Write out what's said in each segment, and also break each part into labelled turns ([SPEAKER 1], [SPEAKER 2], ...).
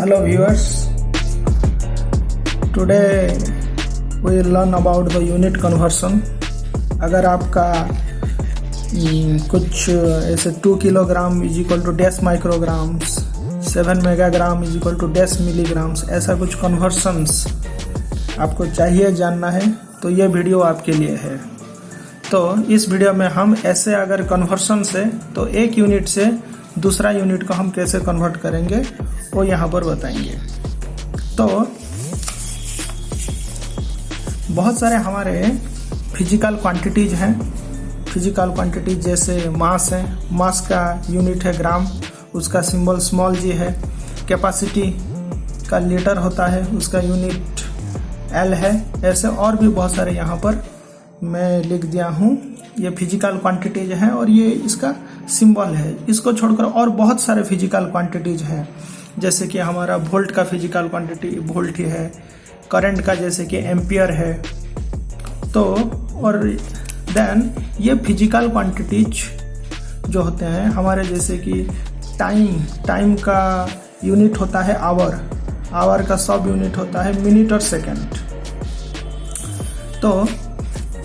[SPEAKER 1] Hello viewers, today we will learn about the unit conversion. अगर आपका कुछ ऐसे 2 kilogram is equal to 10 micrograms, 7 megagram is equal to 10 milligrams, ऐसा कुछ conversions आपको चाहिए जानना है तो ये वीडियो आपके लिए है। तो इस वीडियो में हम ऐसे अगर कन्वर्शन से तो एक यूनिट से दूसरा यूनिट को हम कैसे कन्वर्ट करेंगे वो यहाँ पर बताएंगे। तो बहुत सारे हमारे फिजिकल क्वांटिटीज हैं। फिजिकल क्वांटिटीज जैसे मास है, मास का यूनिट है ग्राम, उसका सिंबल स्मॉल जी है। कैपेसिटी का लीटर होता है, उसका यूनिट एल है। ऐसे और भी बहुत सारे यहाँ पर मैं लिख दिया हूँ। ये फिजिकल क्वांटिटीज हैं और ये इसका सिंबल है। इसको छोड़कर और बहुत सारे फिजिकल क्वांटिटीज हैं, जैसे कि हमारा वोल्ट का फिजिकल क्वांटिटी वोल्ट ही है, करंट का जैसे कि एम्पियर है। तो और देन ये फिजिकल क्वांटिटीज जो होते हैं हमारे, जैसे कि टाइम का यूनिट होता है आवर, आवर का सब यूनिट होता है मिनट और सेकेंड। तो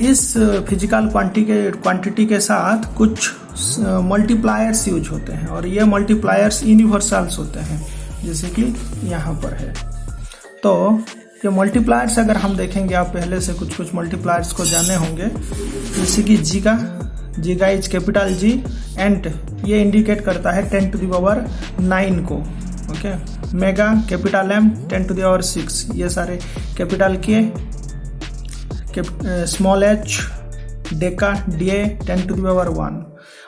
[SPEAKER 1] इस फिजिकल क्वांटिटी के साथ कुछ मल्टीप्लायर्स यूज होते हैं और ये मल्टीप्लायर्स यूनिवर्सल्स होते हैं, जैसे कि यहाँ पर है। तो ये मल्टीप्लायर्स अगर हम देखेंगे, आप पहले से कुछ मल्टीप्लायर्स को जाने होंगे, जैसे कि giga is capital G and ये इंडिकेट करता है 10 to the power 9 को। Okay, mega capital M 10 to the power 6, ये सारे capital K, small H, deca DA 10 to the power 1।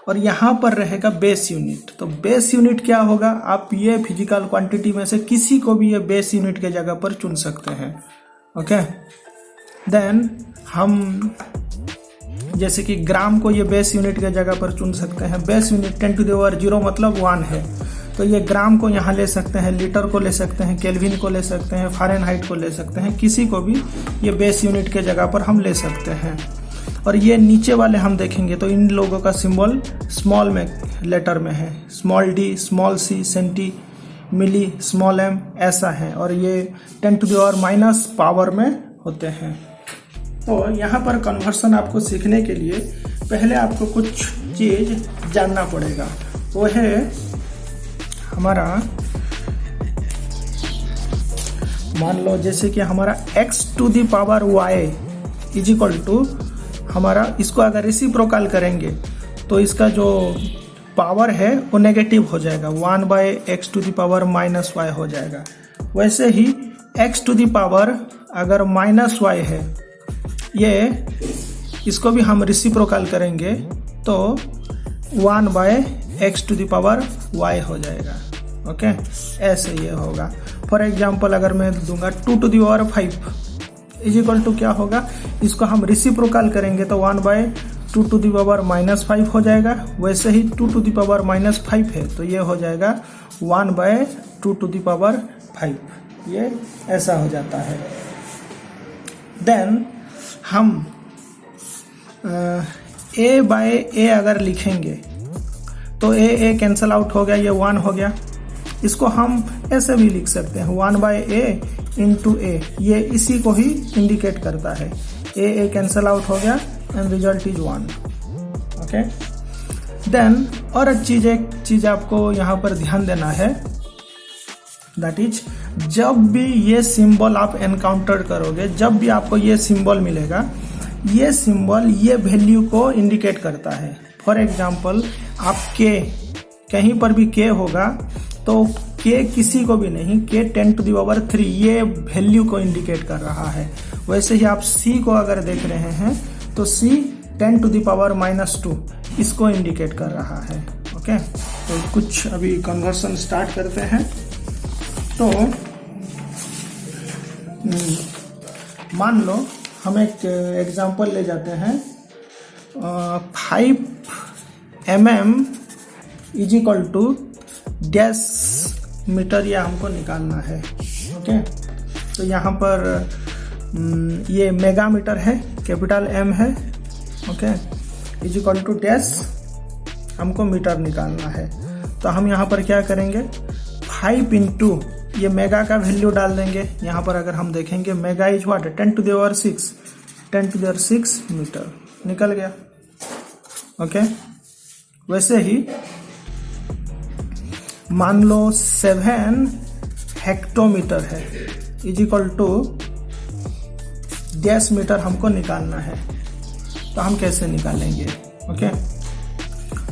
[SPEAKER 1] और यहाँ पर रहेगा बेस यूनिट। तो बेस यूनिट क्या होगा, आप ये फिजिकल क्वांटिटी में से किसी को भी ये बेस यूनिट के जगह पर चुन सकते हैं। ओके, देन हम जैसे कि ग्राम को ये बेस यूनिट के जगह पर चुन सकते हैं। Base unit 10 to the power 0 मतलब 1 है, तो ये ग्राम को यहाँ ले सकते हैं, लीटर को ले सकते हैं, केल्विन को ले सकते हैं, फ़ारेनहाइट को ले सकते हैं, किसी को भी ये बेस यूनिट के जगह पर हम ले सकते हैं। और ये नीचे वाले हम देखेंगे तो इन लोगों का सिंबल स्मॉल में लेटर में है, small D, small C, senti, मिली, स्मॉल एम, ऐसा है। और ये 10 to the power minus power में होते हैं। तो यहाँ पर कन्वर्सन आपको सीखने के लिए पहले आपको कुछ चीज़ जानना पड़ेगा। वो है हमारा, मान लो जैसे कि हमारा x to the power y is equal to हमारा, इसको अगर रेसिप्रोकल करेंगे तो इसका जो पावर है वो नेगेटिव हो जाएगा, 1/x to the power minus y हो जाएगा। वैसे ही x to the power अगर माइनस y है, ये इसको भी हम रेसिप्रोकल करेंगे तो 1/x to the power y हो जाएगा। ओके, ऐसे ये होगा। फॉर एग्जाम्पल अगर मैं दूंगा 2 to the power 5 is equal to क्या होगा, इसको हम रेसिप्रोकल करेंगे तो 1/2 to the power माइनस 5 हो जाएगा। वैसे ही 2 to the power माइनस 5 है तो ये हो जाएगा 1/2 to the power 5। ये ऐसा हो जाता है। देन हम a/a अगर लिखेंगे तो a कैंसल आउट हो गया, ये 1 हो गया। इसको हम ऐसे भी लिख सकते हैं 1/a इंटू ए, ये इसी को ही इंडिकेट करता है। a कैंसल आउट हो गया and result is 1। Okay, then और एक चीज आपको यहाँ पर ध्यान देना है, दैट इज जब भी ये सिंबल आप एनकाउंटर करोगे, जब भी आपको ये सिंबल मिलेगा, ये सिंबल ये वैल्यू को इंडिकेट करता है। फॉर एग्जाम्पल आप कहीं पर भी के होगा तो के किसी को भी नहीं, के 10 to the power 3 ये वैल्यू को इंडिकेट कर रहा है। वैसे ही आप सी को अगर देख रहे हैं तो सी 10 to the power -2 इसको इंडिकेट कर रहा है। ओके, तो कुछ अभी कन्वर्सन स्टार्ट करते हैं। तो मान लो हम एक एग्जांपल ले जाते हैं, 5 mm is equal to dash metre, या हमको निकालना है। ओके, तो यहाँ पर ये मेगा मीटर है, कैपिटल एम है। Okay, is equal to dash हमको मीटर निकालना है। तो हम यहाँ पर क्या करेंगे, 5 इंटू ये मेगा का वैल्यू डाल देंगे। यहाँ पर अगर हम देखेंगे मेगा इज व्हाट 10⁶ मीटर निकल गया। ओके, वैसे ही मान लो 7 हेक्टोमीटर है इज इक्वल टू 10 मीटर हमको निकालना है। तो हम कैसे निकालेंगे? ओके,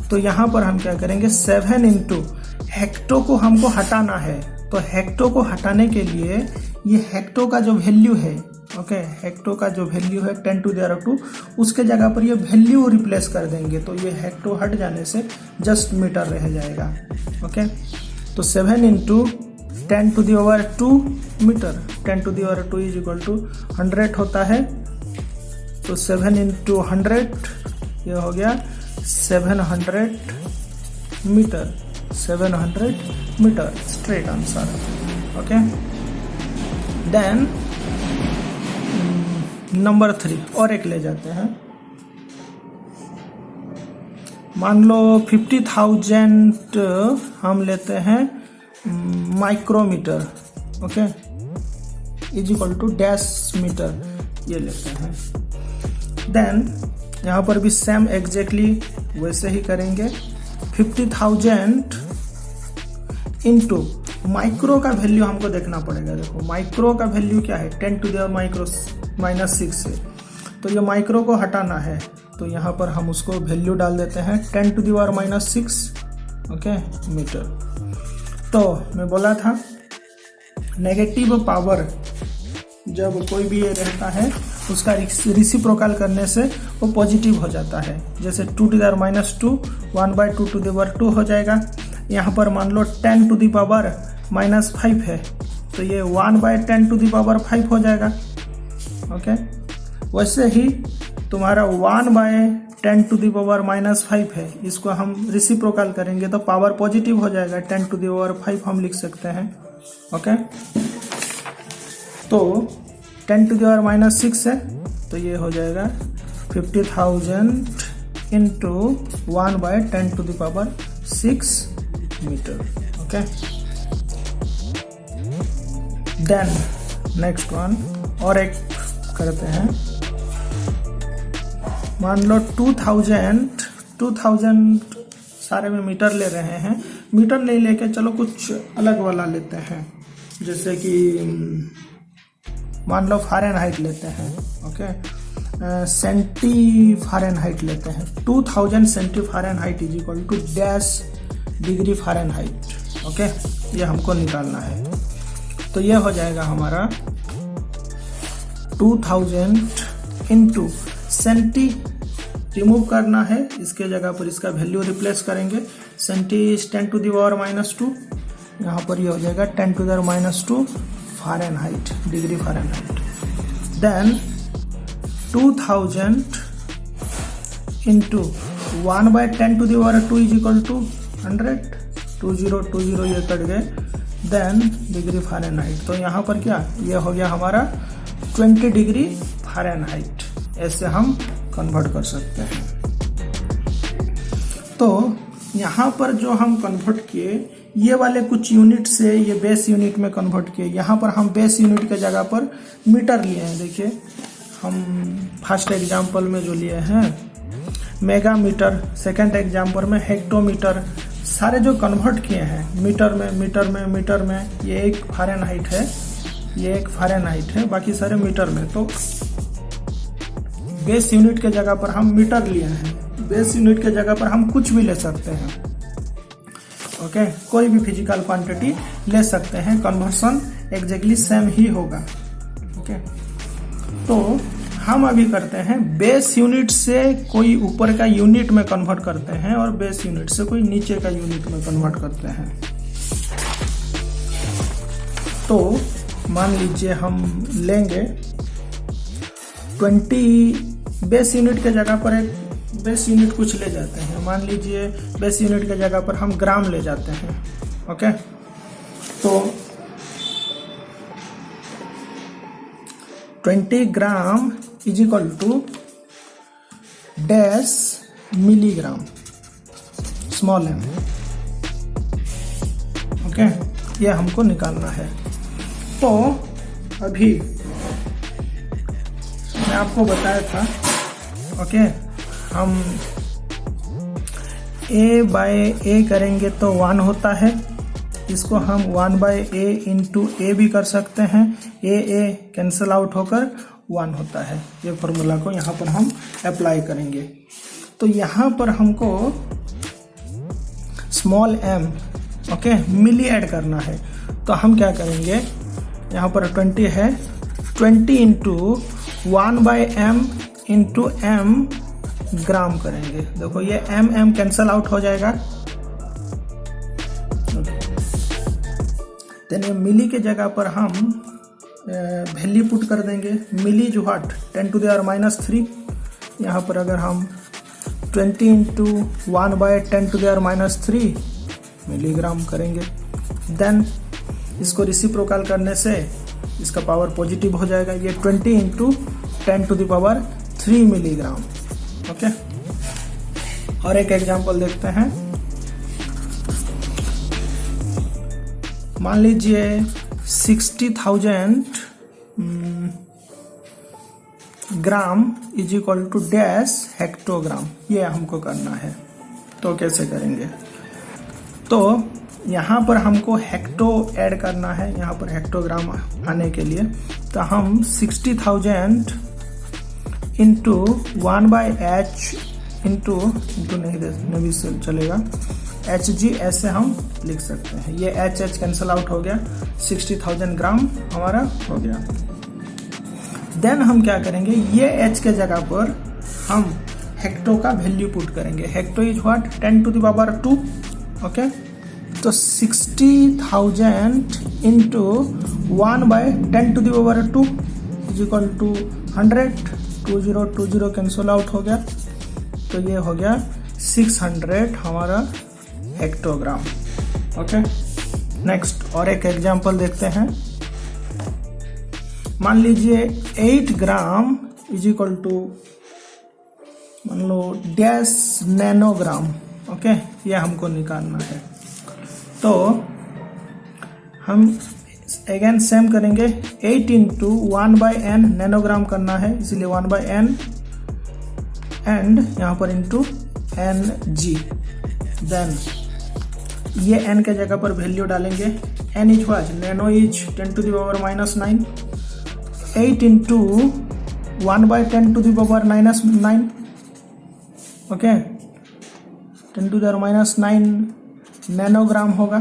[SPEAKER 1] तो यहां पर हम क्या करेंगे, 7 इंटू हेक्टो को हमको हटाना है। तो हेक्टो को हटाने के लिए ये हेक्टो का जो वैल्यू है, ओके, हेक्टो का जो वैल्यू है 10⁻², उसके जगह पर ये वैल्यू रिप्लेस कर देंगे। तो ये हेक्टो हट जाने से जस्ट मीटर रह जाएगा। ओके, तो 7 into 10⁻² metre, 10⁻² is equal to 100 होता है। तो 7 इंटू 100 ये हो गया 700 metre, 700 metre straight answer. Okay, then number 3 और एक ले जाते हैं। मान लो 50,000 हम लेते हैं micrometre, okay, is equal to dash metre ये लेते हैं। देन यहाँ पर भी सेम एग्जैक्टली वैसे ही करेंगे। 50,000 इंटू माइक्रो का वैल्यू हमको देखना पड़ेगा। देखो माइक्रो का वैल्यू क्या है, 10⁻⁻6 है। तो ये माइक्रो को हटाना है, तो यहाँ पर हम उसको वैल्यू डाल देते हैं 10⁻⁻6 ओके मीटर। तो मैं बोला था नेगेटिव पावर जब कोई भी ये रहता है उसका रिसिप्रोकल करने से वो पॉजिटिव हो जाता है। जैसे 2⁻², 1/2 हो जाएगा। यहाँ पर मान लो 10⁻⁻5 है, तो ये 1/10⁵ हो जाएगा। ओके, वैसे ही तुम्हारा 1/10⁻⁵ है, इसको हम रिसिप्रोकल करेंगे तो पावर पॉजिटिव हो जाएगा, 10⁵ हम लिख सकते हैं। ओके, तो 10⁻⁻6 है, तो ये हो जाएगा 50,000 into 1/10⁶ metre. Okay, then next one और एक करते हैं। मान लो 2000 सारे में मीटर ले रहे हैं। मीटर नहीं लेके चलो कुछ अलग वाला लेते हैं, जैसे कि मान लो फ़ारेनहाइट लेते हैं। ओके, सेंटी फ़ारेनहाइट लेते हैं। 2000 centi Fahrenheit is equal to dash degree Fahrenheit. Okay, ये हमको निकालना है। तो ये हो जाएगा हमारा 2000 इंटू सेंटी रिमूव करना है, इसके जगह पर इसका वैल्यू रिप्लेस करेंगे। सेंटी 10⁻², यहाँ पर ये हो जाएगा 10⁻² Fahrenheit, degree Fahrenheit. Then 2000 into 1/10⁻² is equal to 100, 20 ये कट गए। देन डिग्री फ़ारेनहाइट, तो यहाँ पर क्या ये हो गया हमारा 20 डिग्री फ़ारेनहाइट। ऐसे हम कन्वर्ट कर सकते हैं। तो यहाँ पर जो हम कन्वर्ट किए, ये वाले कुछ यूनिट से ये बेस यूनिट में कन्वर्ट किए। यहाँ पर हम बेस यूनिट के जगह पर मीटर लिए हैं। देखिए हम फर्स्ट एग्जाम्पल में जो लिए हैं मेगा मीटर, सेकेंड एग्जाम्पल में हेक्टोमीटर, सारे जो कन्वर्ट किए हैं मीटर में, ये एक फ़ारेनहाइट है, ये एक फ़ारेनहाइट है, बाकी सारे मीटर में। तो बेस यूनिट के जगह पर हम मीटर लिए हैं, बेस यूनिट के जगह पर हम कुछ भी ले सकते हैं। ओके, कोई भी फिजिकल क्वांटिटी ले सकते हैं, कन्वर्सन एग्जैक्टली सेम ही होगा। ओके, तो हम अभी करते हैं बेस यूनिट से कोई ऊपर का यूनिट में कन्वर्ट करते हैं और बेस यूनिट से कोई नीचे का यूनिट में कन्वर्ट करते हैं। तो मान लीजिए हम लेंगे 20 बेस यूनिट के जगह पर एक बेस यूनिट कुछ ले जाते हैं। मान लीजिए बेस यूनिट के जगह पर हम ग्राम ले जाते हैं। ओके, तो 20 gram is equal to dash milligram, small m। Okay, ये हमको निकालना है। तो अभी मैं आपको बताया था, ओके, हम a बाय ए करेंगे तो 1 होता है, इसको हम 1 बाय ए इंटू ए भी कर सकते हैं, ए कैंसल आउट होकर 1 होता है। ये फॉर्मूला को यहाँ पर हम अप्लाई करेंगे। तो यहाँ पर हमको स्मॉल m, ओके, मिली ऐड करना है। तो हम क्या करेंगे, यहाँ पर 20 है, 20 into 1 by M into M gram करेंगे। देखो ये m कैंसल आउट हो जाएगा। देन ये मिली के जगह पर हम वैल्यू पुट कर देंगे। मिली जो व्हाट 10 टू द पावर -3। यहाँ पर अगर हम 20 into 1 by 10 to the power -3 milligram करेंगे। देन इसको रेसिप्रोकल करने से इसका पावर पॉजिटिव हो जाएगा। ये 20 into 10 to the power 3 milligram. Okay, और एक एग्जांपल देखते हैं। मान लीजिए 60,000 gram is equal to dash hectogram, ये हमको करना है। तो कैसे करेंगे, तो यहाँ पर हमको हेक्टो ऐड करना है, यहाँ पर हेक्टोग्राम आने के लिए। तो हम 60,000 इंटू 1 बाय एच इंटू नहीं भी चलेगा, एच जी ऐसे हम लिख सकते हैं। ये एच कैंसल आउट हो गया, 60,000 ग्राम हमारा हो गया। देन हम क्या करेंगे, ये एच के जगह पर हम हेक्टो का वैल्यू पुट करेंगे। Hecto is what 10 to the power 2। Okay, तो 60,000 into 1 by 10 to the power 2 is equal to 100। 20 cancel out हो गया, तो ये हो गया 600 हमारा हेक्टोग्राम। ओके, नेक्स्ट और एक एग्जांपल देखते हैं। मान लीजिए 8 ग्राम इज इक्वल टू मान लो डैश नैनोग्राम। ओके, ये हमको निकालना है। तो हम अगेन सेम करेंगे, 8 इंटू 1 बाय एन नैनोग्राम करना है, इसलिए 1 बाय एन एंड यहाँ पर इंटू एन जी। देन ये n के जगह पर वैल्यू डालेंगे। n is what nano is 10 to the power -9। 8 into 1 by 10 to the power -9। Okay, 10 to the power -9 nanogram होगा।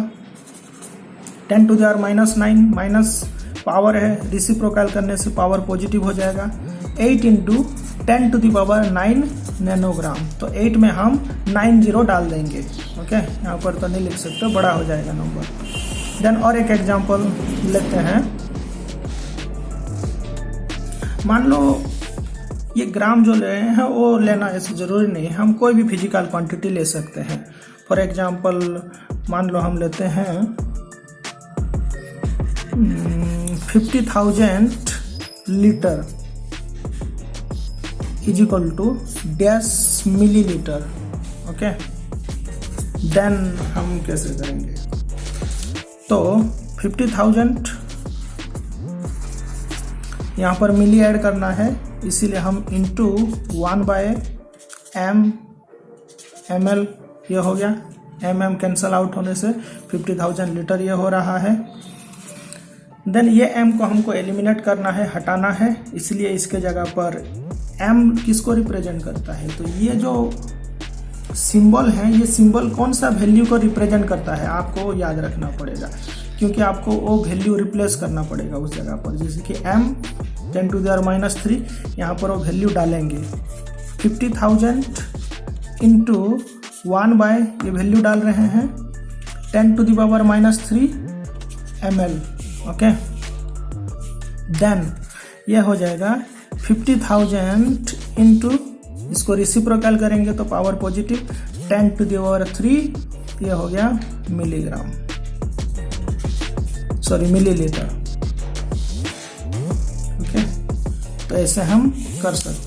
[SPEAKER 1] 10 to the power -9 minus power है, रेसिप्रोकल करने से पावर पॉजिटिव हो जाएगा। 8 into 10 to the power 9 nanogram. तो 8 में हम 90 डाल देंगे। ओके, यहाँ पर तो नहीं लिख सकते, बड़ा हो जाएगा नंबर। देन और एक एग्जांपल लेते हैं। मान लो ये ग्राम जो ले रहे हैं वो लेना ऐसे जरूरी नहीं है, हम कोई भी फिजिकल क्वांटिटी ले सकते हैं। फॉर एग्जांपल मान लो हम लेते हैं 50,000 litre is equal to dash millilitre. Okay, then हम कैसे करेंगे, तो 50,000 यहाँ पर मिली ऐड करना है, इसीलिए हम इंटू 1 बाय एम एल, ये हो गया। एम कैंसल आउट होने से 50,000 लीटर ये हो रहा है। देन ये m को हमको एलिमिनेट करना है, हटाना है, इसलिए इसके जगह पर m किसको रिप्रेजेंट करता है, तो ये जो सिंबल है, ये सिंबल कौन सा वैल्यू को रिप्रेजेंट करता है आपको याद रखना पड़ेगा, क्योंकि आपको वो वैल्यू रिप्लेस करना पड़ेगा उस जगह पर। जैसे कि m 10 टू द पावर -3, यहाँ पर वो वैल्यू डालेंगे। 50,000 इंटू 1 बाय ये वैल्यू डाल रहे हैं 10 to the power -3 ml। Okay, then ये हो जाएगा 50,000 इंटू, इसको रेसिप्रोकल करेंगे तो power positive 10 to the power 3, ये हो गया मिलीग्राम, सॉरी मिलीलीटर। ओके, तो ऐसे हम कर सकते हैं।